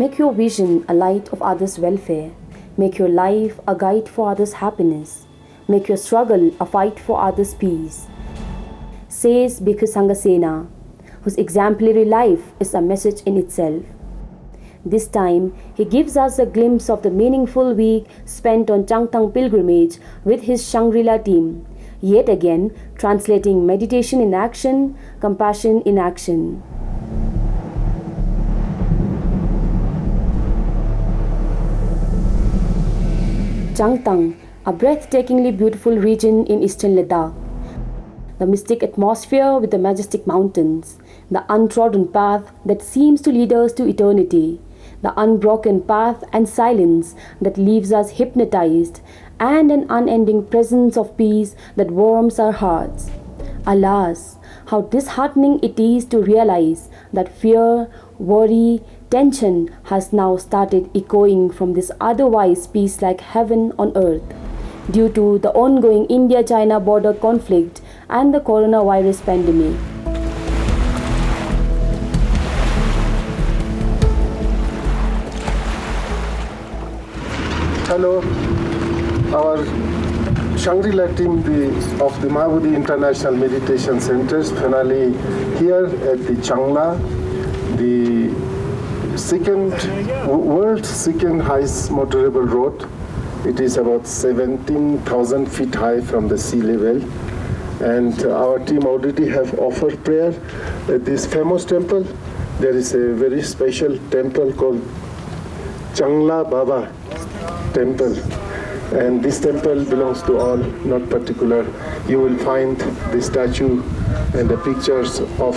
Make your vision a light of others' welfare. Make your life a guide for others' happiness. Make your struggle a fight for others' peace. Says Bhikkhu Sangasena, whose exemplary life is a message in itself. This time, he gives us a glimpse of the meaningful week spent on Changtang pilgrimage with his Shangri-La team, yet again translating meditation in action, compassion in action. Changtang, a breathtakingly beautiful region in eastern Ladakh. The mystic atmosphere with the majestic mountains, the untrodden path that seems to lead us to eternity, the unbroken path and silence that leaves us hypnotized, and an unending presence of peace that warms our hearts. Alas, how disheartening it is to realize that fear, worry, tension has now started echoing from this otherwise peace-like heaven on earth due to the ongoing India-China border conflict and the coronavirus pandemic. Hello, our Shangri-La team of the Mahabodhi International Meditation Center is finally here at the Changla, the world's second highest motorable road. It is about 17,000 feet high from the sea level. And our team already have offered prayer at this famous temple. There is a very special temple called Changla Baba temple. And this temple belongs to all, not particular. You will find the statue and the pictures of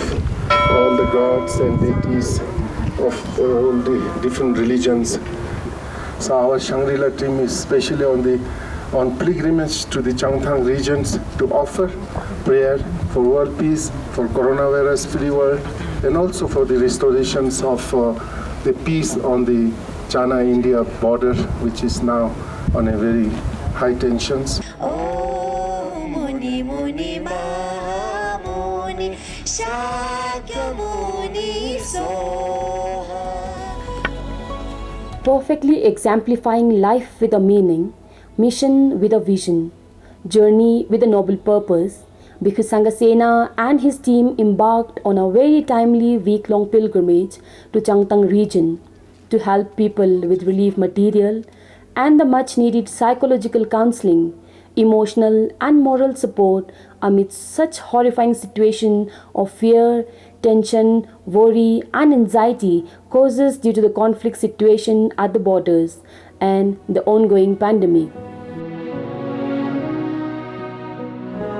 all the gods and deities of all the different religions. So our Shangri-La team is especially on pilgrimage to the Changtang regions to offer prayer for world peace, for coronavirus-free world, and also for the restorations of the peace on the China-India border, which is now on a very high tensions. Oh, Muni Muni Maha Muni Shakya Muni Soha. Perfectly exemplifying life with a meaning, mission with a vision, journey with a noble purpose, Bhikkhu Sangasena and his team embarked on a very timely week-long pilgrimage to Changtang region to help people with relief material and the much-needed psychological counseling, emotional and moral support amidst such horrifying situation of fear, tension, worry and anxiety causes due to the conflict situation at the borders and the ongoing pandemic.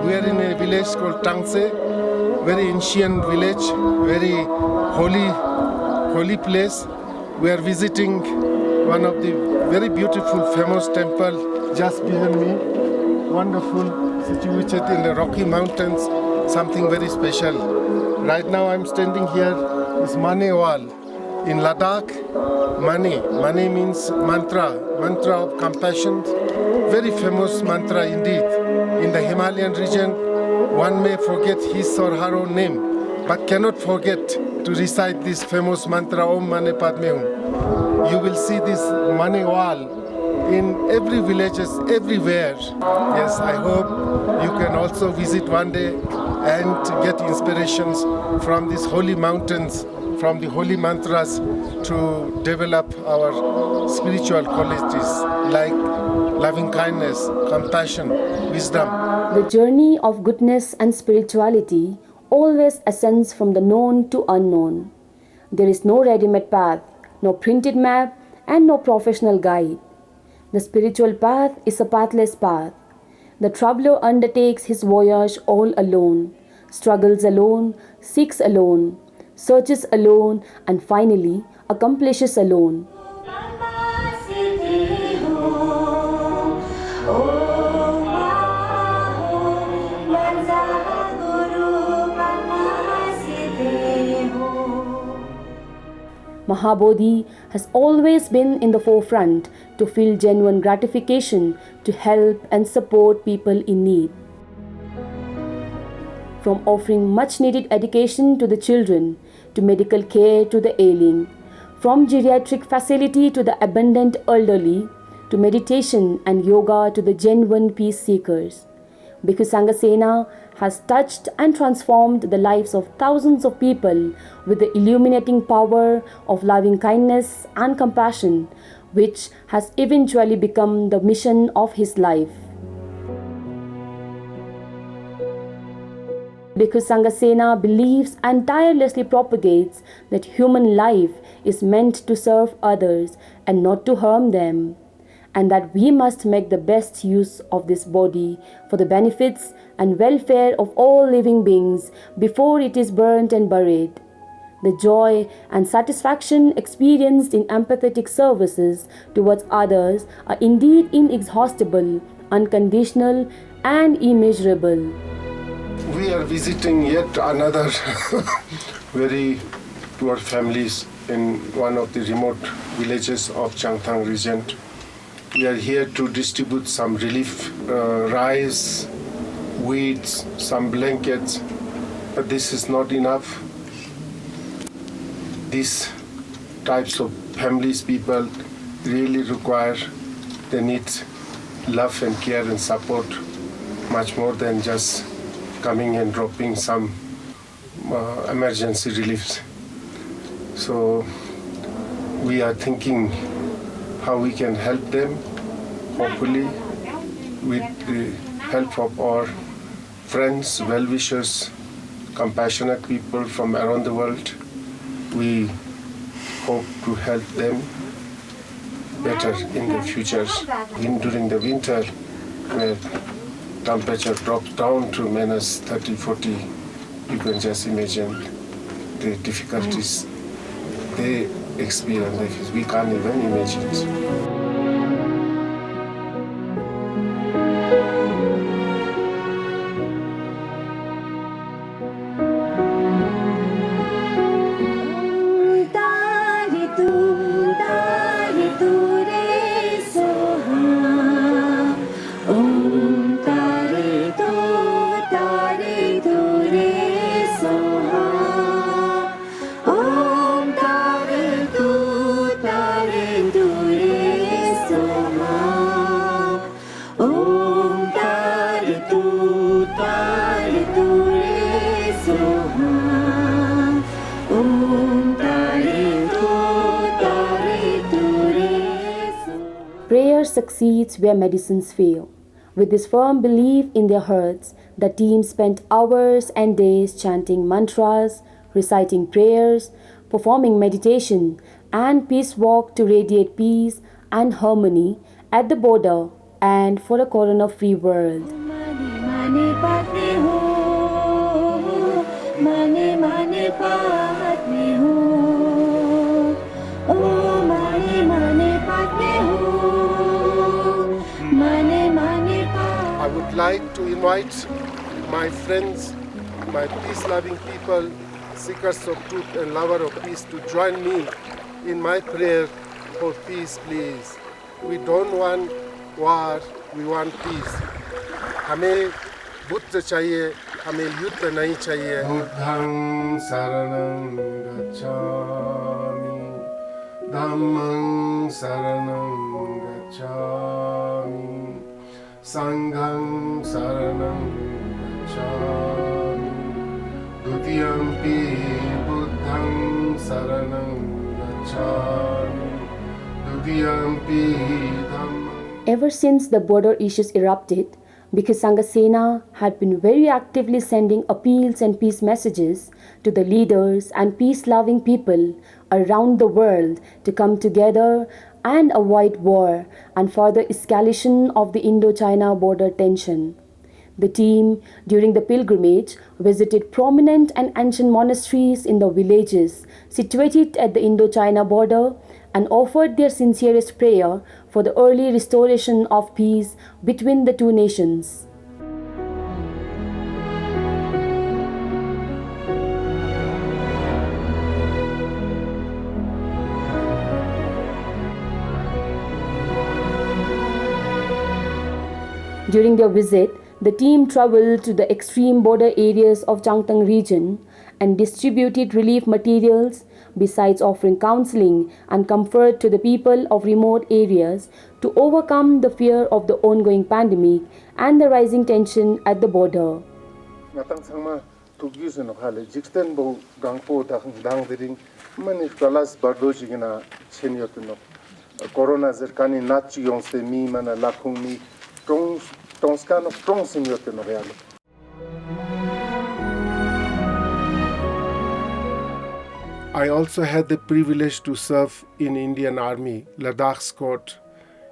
We are in a village called Tangse, very ancient village, very holy place. We are visiting one of the very beautiful, famous temple just behind me. Wonderful, situated in the Rocky Mountains, something very special. Right now I'm standing here, is Mane Wall. In Ladakh, Mane means mantra of compassion. Very famous mantra indeed. In the Himalayan region, one may forget his or her own name, but cannot forget to recite this famous mantra, Om Mane Padme Hum. You will see this Mane Wall in every villages, everywhere. Yes, I hope you can also visit one day and get inspirations from these holy mountains, from the holy mantras to develop our spiritual qualities like loving kindness, compassion, wisdom. The journey of goodness and spirituality always ascends from the known to unknown. There is no ready-made path, no printed map, and no professional guide. The spiritual path is a pathless path. The traveler undertakes his voyage all alone, struggles alone, seeks alone, searches alone, and finally accomplishes alone. Mahabodhi has always been in the forefront to feel genuine gratification to help and support people in need. From offering much needed education to the children, to medical care to the ailing, from geriatric facility to the abundant elderly, to meditation and yoga to the genuine peace seekers. Bhikkhu Sanghasena has touched and transformed the lives of thousands of people with the illuminating power of loving kindness and compassion, which has eventually become the mission of his life. Bhikkhu Sanghasena believes and tirelessly propagates that human life is meant to serve others and not to harm them, and that we must make the best use of this body for the benefits and welfare of all living beings before it is burnt and buried. The joy and satisfaction experienced in empathetic services towards others are indeed inexhaustible, unconditional, and immeasurable. We are visiting yet another very poor families in one of the remote villages of Changthang region. We are here to distribute some relief, rice, wheat, some blankets, but this is not enough. These types of families, people really require, they need love and care and support much more than just coming and dropping some emergency reliefs. So we are thinking how we can help them, hopefully with the help of our friends, well-wishers, compassionate people from around the world. We hope to help them better in the future. During the winter, where temperature drops down to minus 30, 40, you can just imagine the difficulties they experience. We can't even imagine it. Prayer succeeds where medicines fail. With this firm belief in their hearts, the team spent hours and days chanting mantras, reciting prayers, performing meditation, and peace walk to radiate peace and harmony at the border and for a corona-free world. I would like to invite my friends, my peace-loving people, seekers of truth and lover of peace to join me in my prayer for peace, please. We don't want war, we want peace. हमें बुद्ध चाहिए, हमें युद्ध नहीं चाहिए. बुद्धं शरणं गच्छामि, धम्मं शरणं गच्छामि, संघं शरणं गच्छामि, द्वितीयंपि बुद्धं शरणं गच्छामि, द्वितीयंपि धम्मं. Ever since the border issues erupted, Bhikkhu Sanghasena had been very actively sending appeals and peace messages to the leaders and peace-loving people around the world to come together and avoid war and further escalation of the Indo-China border tension. The team, during the pilgrimage, visited prominent and ancient monasteries in the villages situated at the Indo-China border and offered their sincerest prayer for the early restoration of peace between the two nations. During their visit, The team traveled to the extreme border areas of Changtang region and distributed relief materials besides offering counseling and comfort to the people of remote areas to overcome the fear of the ongoing pandemic and the rising tension at the border. Natang sangma tukyu no khale jixten bo gangpo dang diring mani kalas bardo jigina senior no corona zerkani nachi yonse mi mana lakhung mi tongskano strong senior no real. I also had the privilege to serve in Indian Army, Ladakh Squad,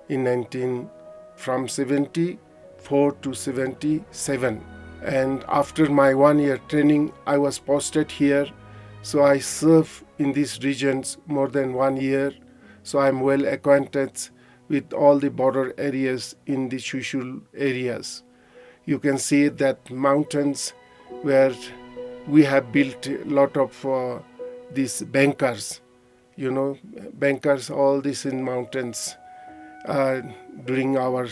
in 1974 to 77. And after my 1 year training, I was posted here. So I served in these regions more than 1 year. So I'm well acquainted with all the border areas in the Chushul areas. You can see that mountains where we have built a lot of these bankers, bankers, all this in mountains during our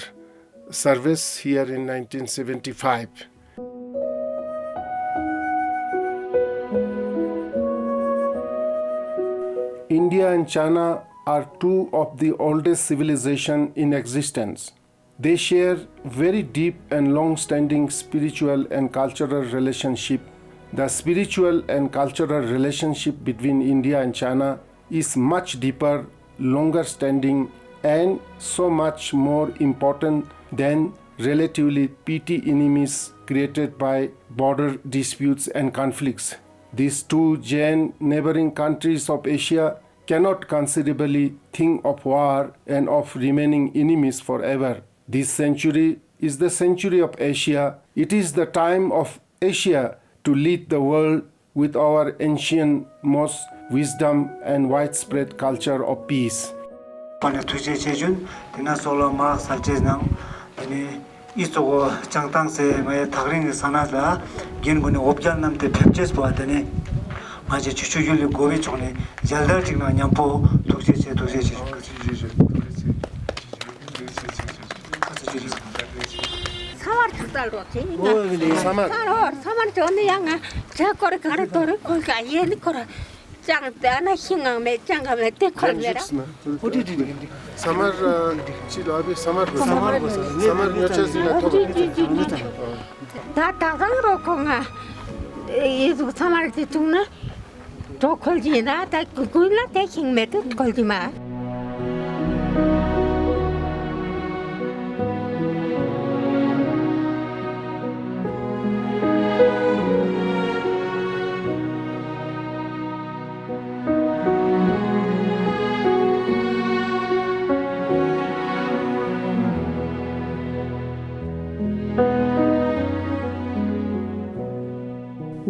service here in 1975. India and China are two of the oldest civilizations in existence. They share very deep and long-standing spiritual and cultural relationship. The spiritual and cultural relationship between India and China is much deeper, longer standing, and so much more important than relatively petty enemies created by border disputes and conflicts. These two giant neighboring countries of Asia cannot conceivably think of war and of remaining enemies forever. This century is the century of Asia. It is the time of Asia to lead the world with our ancient most wisdom and widespread culture of peace. 이쪽어 장땅세 뭐 다그린 산하다 긴군이 옵잔남데 펩제스 보았더니 마치 주주율이 고비 쪽에 잘들 지금 냠포 도제제 사월 탁달로 사월 전에 양아 저 거를 가르도록 거기가 얘는 거라 장따나 싱앙매 장가매 때걸레라 어디디 사마르 치라비 사마르 녀체스나 다 다상으로 공아 이거 사마르 뒤쪽나 저 걸지나 다 그구나 대킹매도 걸지마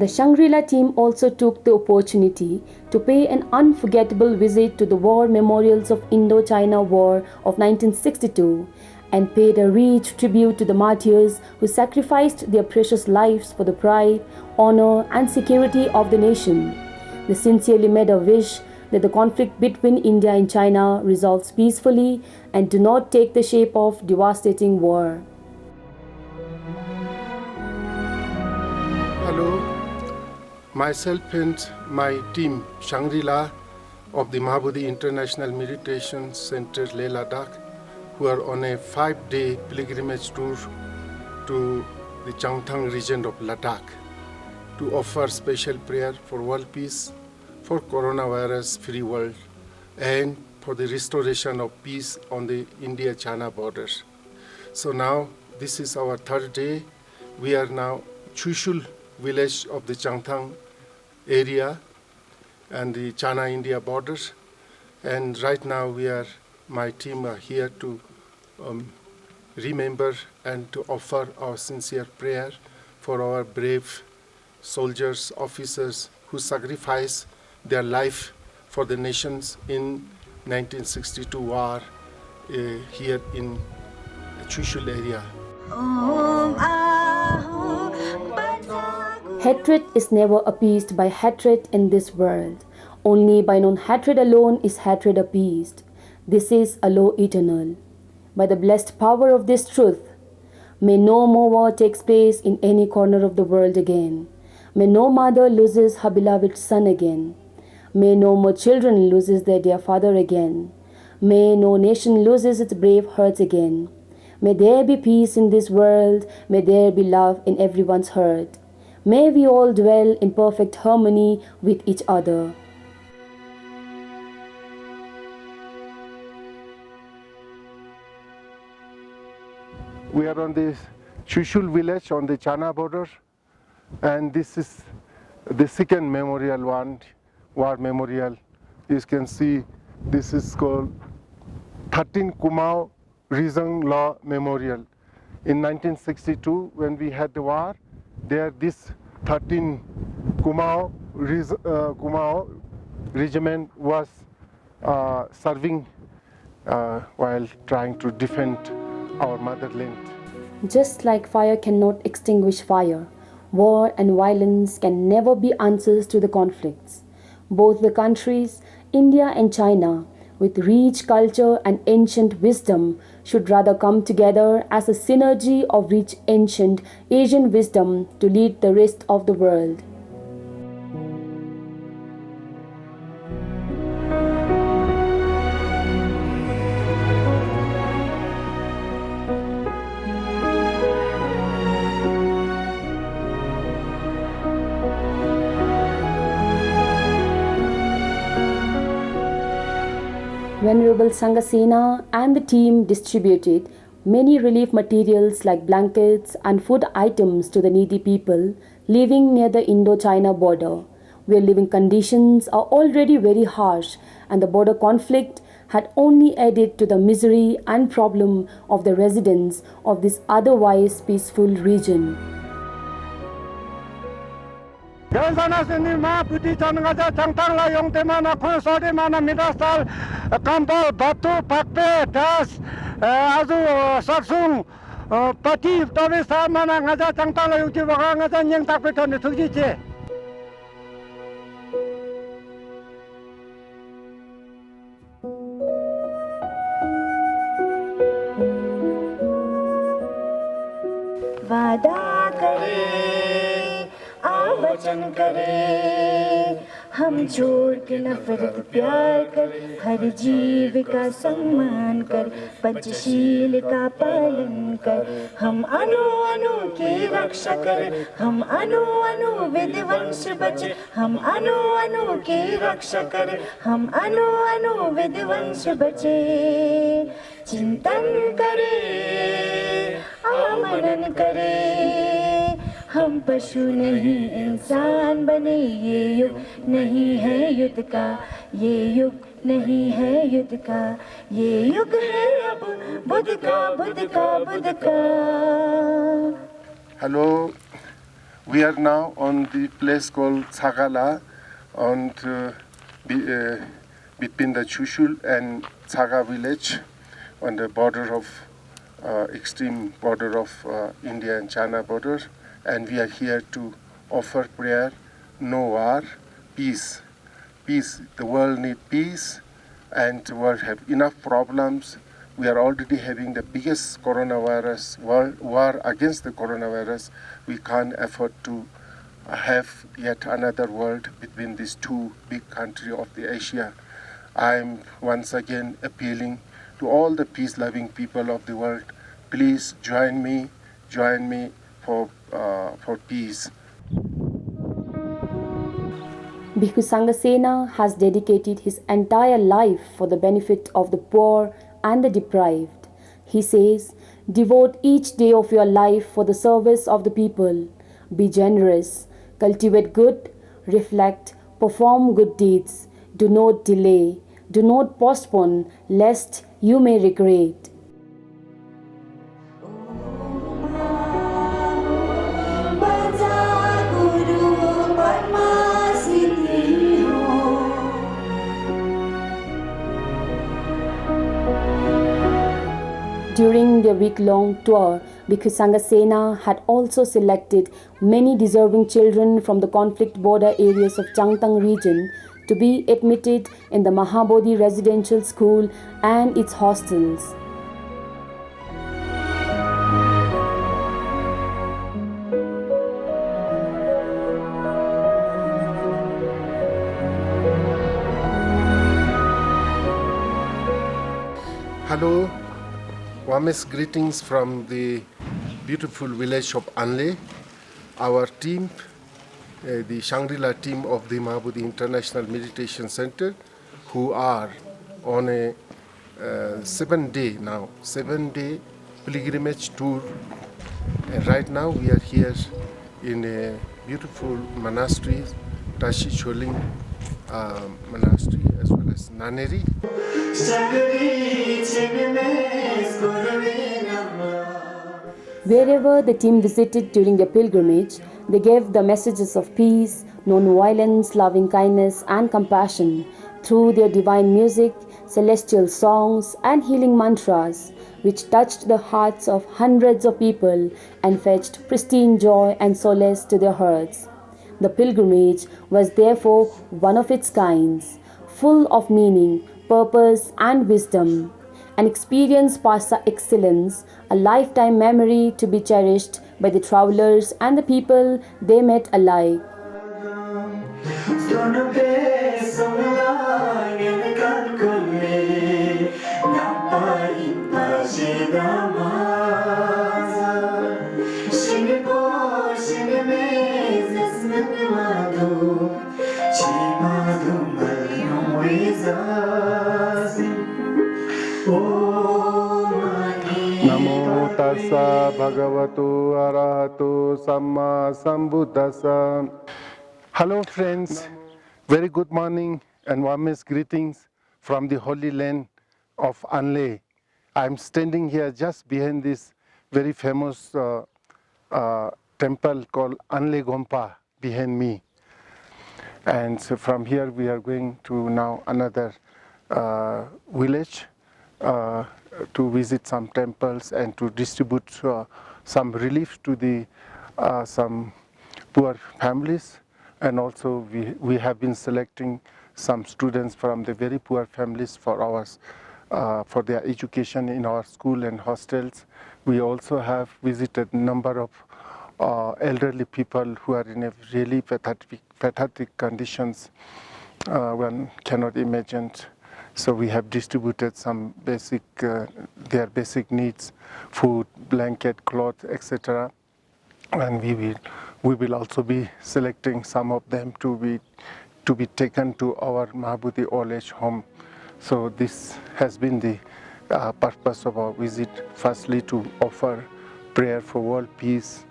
The Shangri-La team also took the opportunity to pay an unforgettable visit to the war memorials of Indo-China War of 1962 and paid a rich tribute to the martyrs who sacrificed their precious lives for the pride, honor and security of the nation. They sincerely made a wish that the conflict between India and China resolves peacefully and do not take the shape of devastating war. Hello. Myself and my team, Shangri-La of the Mahabodhi International Meditation Center, Leh Ladakh, who are on a 5-day pilgrimage tour to the Changtang region of Ladakh to offer special prayer for world peace, for coronavirus-free world, and for the restoration of peace on the India-China borders. So now, this is our 3rd day. We are now Chushul village of the Changtang area and the China-India borders. And right now my team are here to remember and to offer our sincere prayer for our brave soldiers, officers who sacrificed their life for the nations in 1962 war here in Chushul area. Hatred is never appeased by hatred in this world. Only by non-hatred alone is hatred appeased. This is a law eternal. By the blessed power of this truth, May no more war takes place in any corner of the world again. May no mother loses her beloved son again. May no more children loses their dear father again. May no nation loses its brave hearts again. May there be peace in this world. May there be love in everyone's heart. May we all dwell in perfect harmony with each other. We are on the Chushul village on the China border, and this is the second memorial one, war memorial. You can see this is called 13 Kumao Region Law Memorial. In 1962, when we had the war, there this 13 Kumao regiment was serving while trying to defend our motherland. Just like fire cannot extinguish fire, war and violence can never be answers to the conflicts. Both the countries, India and China, with rich culture and ancient wisdom, should rather come together as a synergy of rich ancient Asian wisdom to lead the rest of the world. Venerable Sanghasena and the team distributed many relief materials like blankets and food items to the needy people living near the Indo-China border, where living conditions are already very harsh, and the border conflict had only added to the misery and problem of the residents of this otherwise peaceful region. Sana sini ma putih cangaja cangtang la yong temana khon sode mana midastal kampau batu pakpe das azu sarsung pati tabe sa mana ngaja cangtang la yong tiba ngaja nyeng takpe thone thukji che वादा करे आवचन करे हम छोड़ के नफरत प्यार कर हर जीव का सम्मान कर पंचशील का पालन कर हम अनु अनु की रक्षा कर हम अनु अनु विधिवंश बचे हम अनु अनु की रक्षा कर हम अनु अनु विधिवंश बचे चिंतन करे आमनन करे हम पशु नहीं इंसान बने ये युग नहीं है युद्ध का ये युग नहीं है युद्ध का ये युग है अब बुद्ध का बुद्ध का बुद्ध का. Hello, we are now on the place called Sagala between the Chushul and Saga village on the border of extreme border of India and China border, and we are here to offer prayer, no war, peace. Peace. The world needs peace, and the world have enough problems. We are already having the biggest coronavirus war against the coronavirus. We can't afford to have yet another world between these two big countries of the Asia. I am once again appealing to all the peace-loving people of the world. Please join me for peace. Bhikkhu Sanghasena has dedicated his entire life for the benefit of the poor and the deprived. He says, devote each day of your life for the service of the people. Be generous, cultivate good, reflect, perform good deeds. Do not delay, do not postpone, lest you may regret. During their week-long tour, Bhikkhu Sanghasena had also selected many deserving children from the conflict border areas of Changtang region to be admitted in the Mahabodhi Residential School and its hostels. Hello, warmest greetings from the beautiful village of Anle. Our team, the Shangri-La team of the Mahabodhi International Meditation Center, who are on a 7-day pilgrimage tour. And right now we are here in a beautiful monastery, Tashi Choling Monastery, as well as Naneri. Wherever the team visited during their pilgrimage, they gave the messages of peace, non-violence, loving kindness and compassion through their divine music, celestial songs and healing mantras, which touched the hearts of hundreds of people and fetched pristine joy and solace to their hearts. The pilgrimage was therefore one of its kinds, full of meaning, purpose and wisdom, an experience par excellence, a lifetime memory to be cherished by the travelers and the people they met alike. Namo tassa bhagavato arahato samma sambuddhassa. Hello friends, very good morning and warmest greetings from the holy land of Anle. I'm standing here just behind this very famous temple called Anle Gompa behind me. And so from here we are going to now another village to visit some temples and to distribute some relief to the some poor families. And also we have been selecting some students from the very poor families for their education in our school and hostels. We also have visited a number of elderly people who are in a really pathetic conditions one cannot imagine. So we have distributed some basic their basic needs, food, blanket, cloth, etc. And we will also be selecting some of them to be taken to our Mahabodhi old age home. So this has been the purpose of our visit. Firstly, to offer prayer for world peace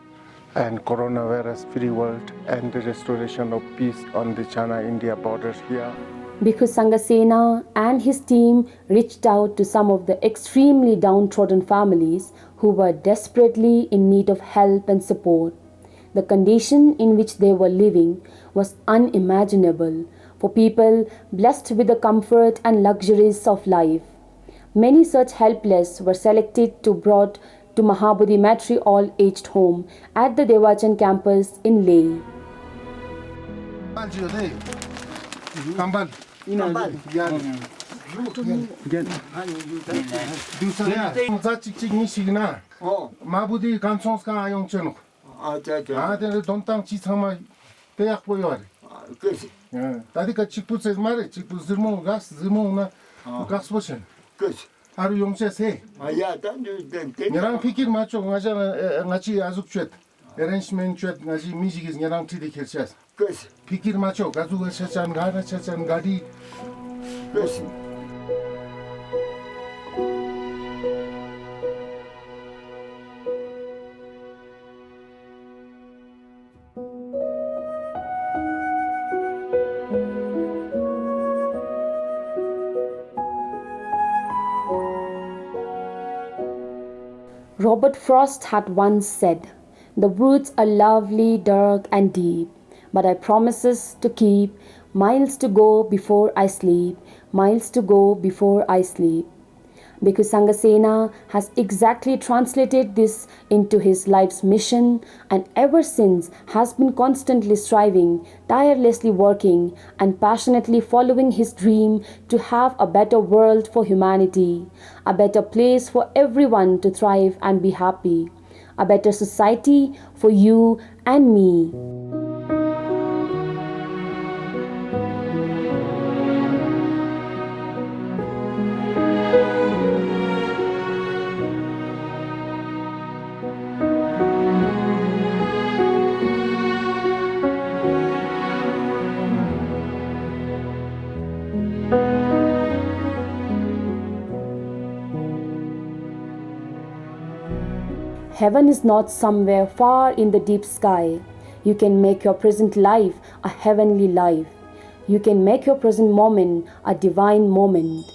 and coronavirus-free world and the restoration of peace on the China-India borders here. Bhikkhu Sangasena and his team reached out to some of the extremely downtrodden families who were desperately in need of help and support. The condition in which they were living was unimaginable for people blessed with the comfort and luxuries of life. Many such helpless were selected to brought to Mahabodhi Matri all-aged home at the Devachan campus in Leh. 마부디 간송스가 아용천호. 아들 돈땅 지상마 대학 보여래. 그렇지. 예. 다디가 직부세 말에 직부 zirmo gas zirmo나 gas 보신. 그렇지. 하루 용세세. 아야 단데 녀랑 피킬 맞죠. 맞아 같이 아죽쮸. arrangement 쮸 같이 미지기 녀랑 티디 켈샤스. 그렇지. 피킬 맞죠. 가지고 세찬 가나 세찬 가디. 그렇지. Robert Frost had once said, "The woods are lovely, dark and deep, but I promises to keep miles to go before I sleep, miles to go before I sleep." Bhikkhu Sangasena has exactly translated this into his life's mission and ever since has been constantly striving, tirelessly working and passionately following his dream to have a better world for humanity, a better place for everyone to thrive and be happy, a better society for you and me. Heaven is not somewhere far in the deep sky. You can make your present life a heavenly life. You can make your present moment a divine moment.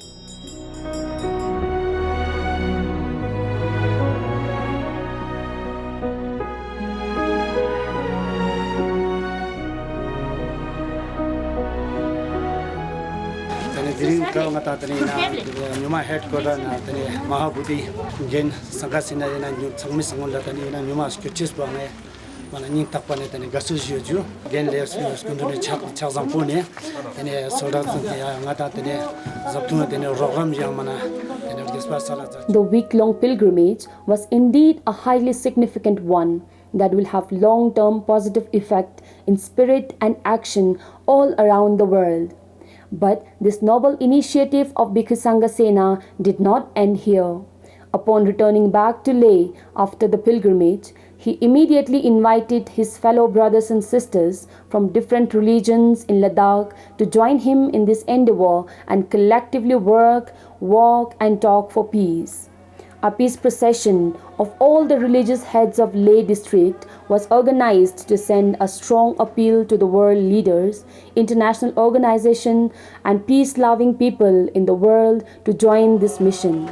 Diring ka ngata tani na nyuma headquarter na tani Mahabodhi Jain Sangha Sena na sangmi sangon la tani na nyuma scriptures ba ne mana ning takpa ne tani gasu ju gen le skundune chak zampo ne tani soda ya ngata tani zaptuna tani program yang mana tani despa sala. The week-long pilgrimage was indeed a highly significant one that will have long-term positive effect in spirit and action all around the world. But this noble initiative of Bhikkhu Sangha Sena did not end here. Upon returning back to Leh after the pilgrimage, he immediately invited his fellow brothers and sisters from different religions in Ladakh to join him in this endeavor and collectively work, walk and talk for peace. A peace procession of all the religious heads of Leh district was organized to send a strong appeal to the world leaders, international organizations, and peace-loving people in the world to join this mission.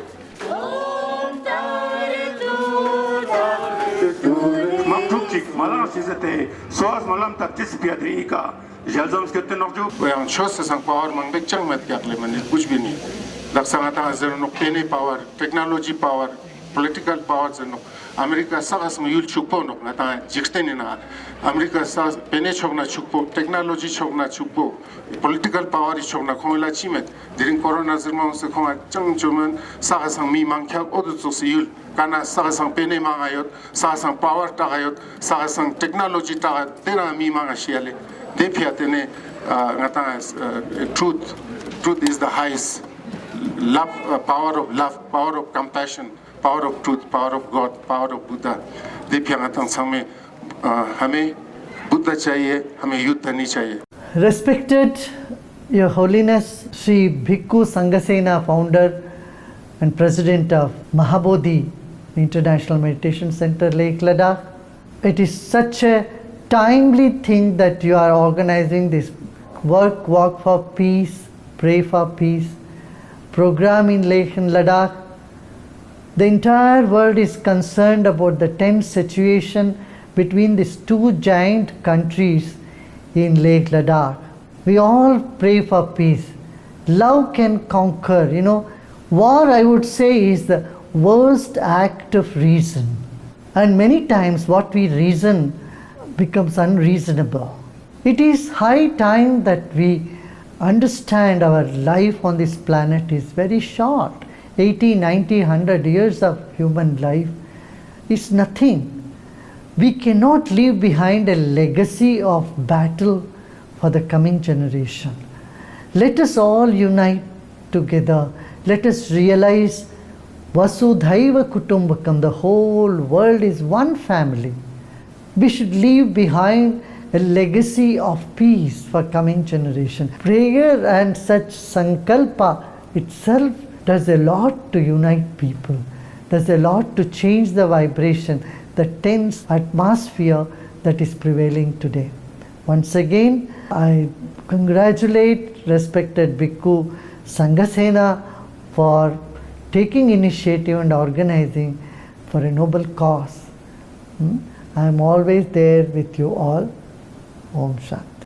Power, technology power, political powers and America sagas mayul chukpo no ngata jixtenina America sagas pene chokna chukpo technology chokna chukpo political power chokna khongla chimet during corona zirma se khonga changchuman sagas mi mangkyak odu sosiul kana sagas pene mangayot sagas power tagayot sagas technology ta tera mi mangashiale depiatene ngata truth is the highest. Love, power of love, power of compassion, power of truth, power of God, power of Buddha. हमें बुद्ध चाहिए, हमें युद्ध नहीं चाहिए. Respected Your Holiness Sri Bhikkhu Sangha Sena, founder and president of Mahabodhi International Meditation Center, Leh Ladakh. It is such a timely thing that you are organizing this walk for peace, pray for peace program in Leh and Ladakh. The entire world is concerned about the tense situation between these two giant countries in Leh Ladakh. We all pray for peace. Love can conquer. War, I would say, is the worst act of reason. And many times what we reason becomes unreasonable. It is high time that we understand our life on this planet is very short. 80, 90, 100 years of human life is nothing. We cannot leave behind a legacy of battle for the coming generation. Let us all unite together. Let us realize Vasudhaiva Kutumbakam, the whole world is one family. We should leave behind a legacy of peace for coming generation. Prayer and such sankalpa itself does a lot to unite people, does a lot to change the vibration, the tense atmosphere that is prevailing today. Once again, I congratulate respected Bhikkhu Sangha Sena for taking initiative and organizing for a noble cause. I am always there with you all. Om Shanti.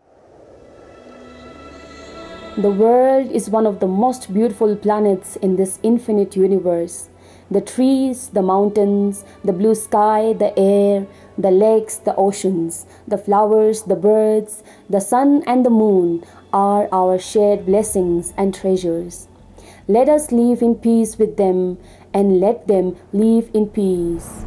The world is one of the most beautiful planets in this infinite universe. The trees, the mountains, the blue sky, the air, the lakes, the oceans, the flowers, the birds, the sun and the moon are our shared blessings and treasures. Let us live in peace with them and let them live in peace.